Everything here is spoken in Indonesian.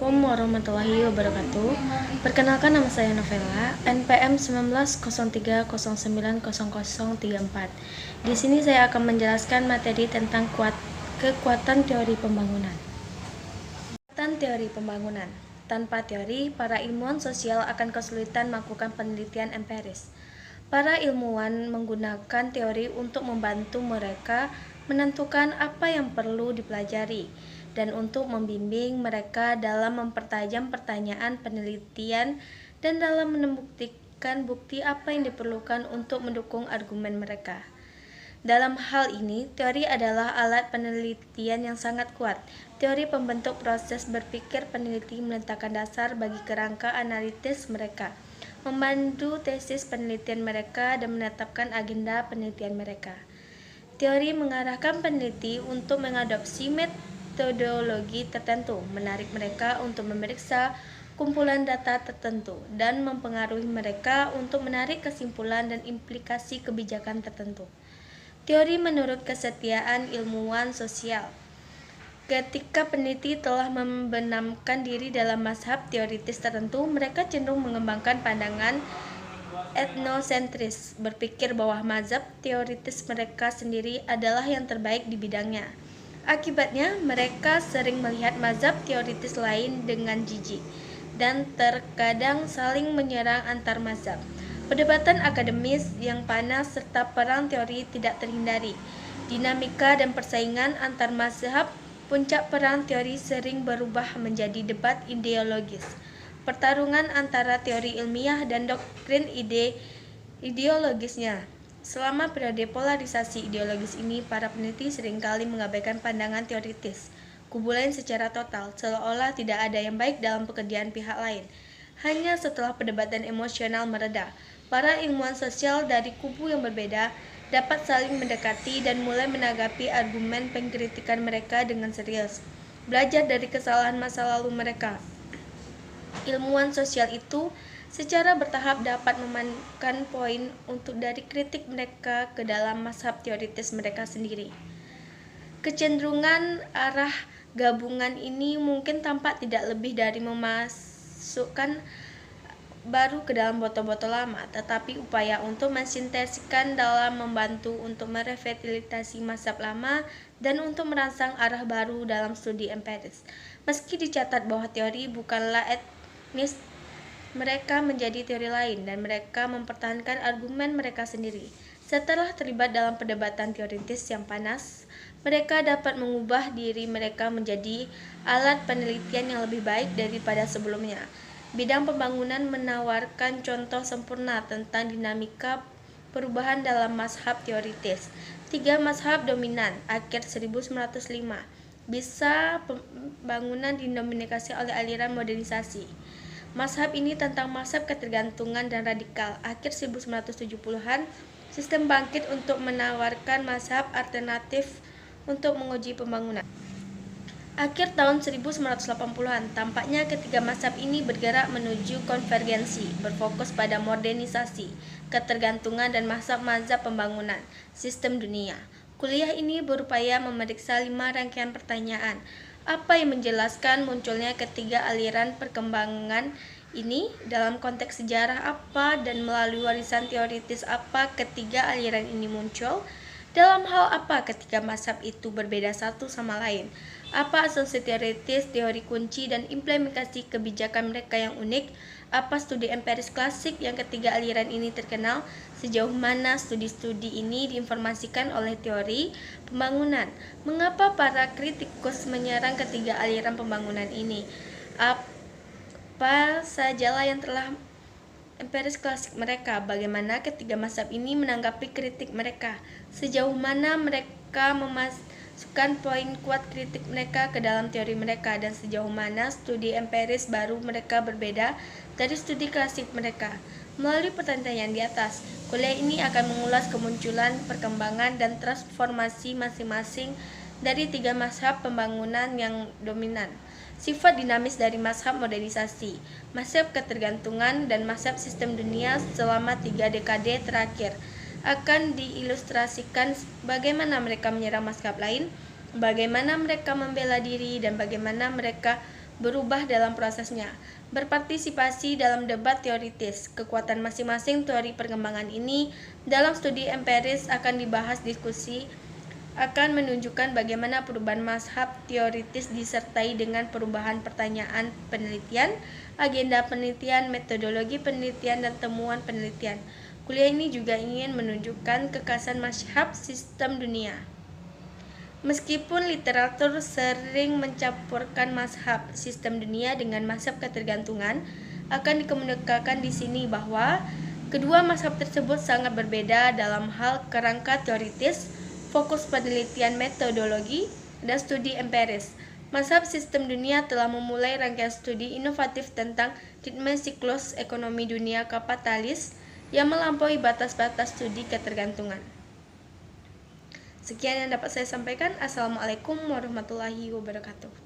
Assalamualaikum warahmatullahi wabarakatuh. Perkenalkan, nama saya Novela, NPM 1903090034. Di sini saya akan menjelaskan materi tentang kekuatan teori pembangunan. Kekuatan teori pembangunan. Tanpa teori, para ilmuwan sosial akan kesulitan melakukan penelitian empiris. Para ilmuwan menggunakan teori untuk membantu mereka menentukan apa yang perlu dipelajari dan untuk membimbing mereka dalam mempertajam pertanyaan penelitian dan dalam membuktikan bukti apa yang diperlukan untuk mendukung argumen mereka. Dalam hal ini, teori adalah alat penelitian yang sangat kuat. Teori pembentuk proses berpikir peneliti, meletakkan dasar bagi kerangka analitis mereka, memandu tesis penelitian mereka, dan menetapkan agenda penelitian mereka. Teori mengarahkan peneliti untuk mengadopsi metodologi tertentu, menarik mereka untuk memeriksa kumpulan data tertentu, dan mempengaruhi mereka untuk menarik kesimpulan dan implikasi kebijakan tertentu. Teori menurut kesetiaan ilmuwan sosial. Ketika peneliti telah membenamkan diri dalam mazhab teoritis tertentu, mereka cenderung mengembangkan pandangan etnosentris, berpikir bahwa mazhab teoritis mereka sendiri adalah yang terbaik di bidangnya. Akibatnya, mereka sering melihat mazhab teoritis lain dengan jijik dan terkadang saling menyerang antar mazhab. Perdebatan akademis yang panas serta perang teori tidak terhindari. Dinamika dan persaingan antar mazhab. Puncak perang teori sering berubah menjadi debat ideologis, pertarungan antara teori ilmiah dan doktrin ideologisnya. Selama periode polarisasi ideologis ini, para peneliti seringkali mengabaikan pandangan teoritis kubu lain secara total, seolah-olah tidak ada yang baik dalam pekerjaan pihak lain. Hanya setelah perdebatan emosional mereda, para ilmuwan sosial dari kubu yang berbeda dapat saling mendekati dan mulai menanggapi argumen pengkritikan mereka dengan serius, belajar dari kesalahan masa lalu mereka. Ilmuwan sosial itu secara bertahap dapat memainkan poin untuk dari kritik mereka ke dalam mazhab teoritis mereka sendiri. Kecenderungan arah gabungan ini mungkin tampak tidak lebih dari memasukkan baru ke dalam botol-botol lama, tetapi upaya untuk mensintesikan dalam membantu untuk merevitalisasi mazhab lama dan untuk merangsang arah baru dalam studi empiris. Meski dicatat bahwa teori bukanlah etnis, mereka menjadi teori lain dan mereka mempertahankan argumen mereka sendiri. Setelah terlibat dalam perdebatan teoritis yang panas, mereka dapat mengubah diri mereka menjadi alat penelitian yang lebih baik daripada sebelumnya. Bidang pembangunan menawarkan contoh sempurna tentang dinamika perubahan dalam mazhab teoritis. 3 mazhab dominan akhir 1905. Bisa pembangunan didominasi oleh aliran modernisasi. Mazhab ini tentang mazhab ketergantungan dan radikal. Akhir 1970-an, sistem bangkit untuk menawarkan mazhab alternatif untuk menguji pembangunan. Akhir tahun 1980-an, tampaknya ketiga mazhab ini bergerak menuju konvergensi, berfokus pada modernisasi, ketergantungan, dan mazhab-mazhab pembangunan sistem dunia. Kuliah ini berupaya memeriksa 5 rangkaian pertanyaan. Apa yang menjelaskan munculnya ketiga aliran perkembangan ini dalam konteks sejarah apa dan melalui warisan teoritis apa ketiga aliran ini muncul? Dalam hal apa ketiga mazhab itu berbeda satu sama lain? Apa asumsi teoritis, teori kunci, dan implementasi kebijakan mereka yang unik? Apa studi empiris klasik yang ketiga aliran ini terkenal? Sejauh mana studi-studi ini diinformasikan oleh teori pembangunan? Mengapa para kritikus menyerang ketiga aliran pembangunan ini? Apa sajalah yang telah empiris klasik mereka? Bagaimana ketiga mazhab ini menanggapi kritik mereka? Sejauh mana mereka memasukkan poin kuat kritik mereka ke dalam teori mereka, dan sejauh mana studi empiris baru mereka berbeda dari studi klasik mereka? Melalui pertanyaan di atas, kuliah ini akan mengulas kemunculan, perkembangan, dan transformasi masing-masing dari 3 mazhab pembangunan yang dominan, sifat dinamis dari mazhab modernisasi, mazhab ketergantungan, dan mazhab sistem dunia selama 3 dekade terakhir. Akan diilustrasikan bagaimana mereka menyerang mazhab lain, bagaimana mereka membela diri, dan bagaimana mereka berubah dalam prosesnya, berpartisipasi dalam debat teoritis. Kekuatan masing-masing teori perkembangan ini dalam studi empiris akan dibahas diskusi akan menunjukkan bagaimana perubahan mazhab teoritis disertai dengan perubahan pertanyaan penelitian, agenda penelitian, metodologi penelitian, dan temuan penelitian. Kuliah ini juga ingin menunjukkan kekhasan mazhab sistem dunia. Meskipun literatur sering mencampurkan mazhab sistem dunia dengan mazhab ketergantungan, akan dikemukakan di sini bahwa kedua mazhab tersebut sangat berbeda dalam hal kerangka teoritis, fokus penelitian metodologi, dan studi empiris. Mazhab sistem dunia telah memulai rangkaian studi inovatif tentang ritme siklus ekonomi dunia kapitalis yang melampaui batas-batas studi ketergantungan. Sekian yang dapat saya sampaikan. Assalamualaikum warahmatullahi wabarakatuh.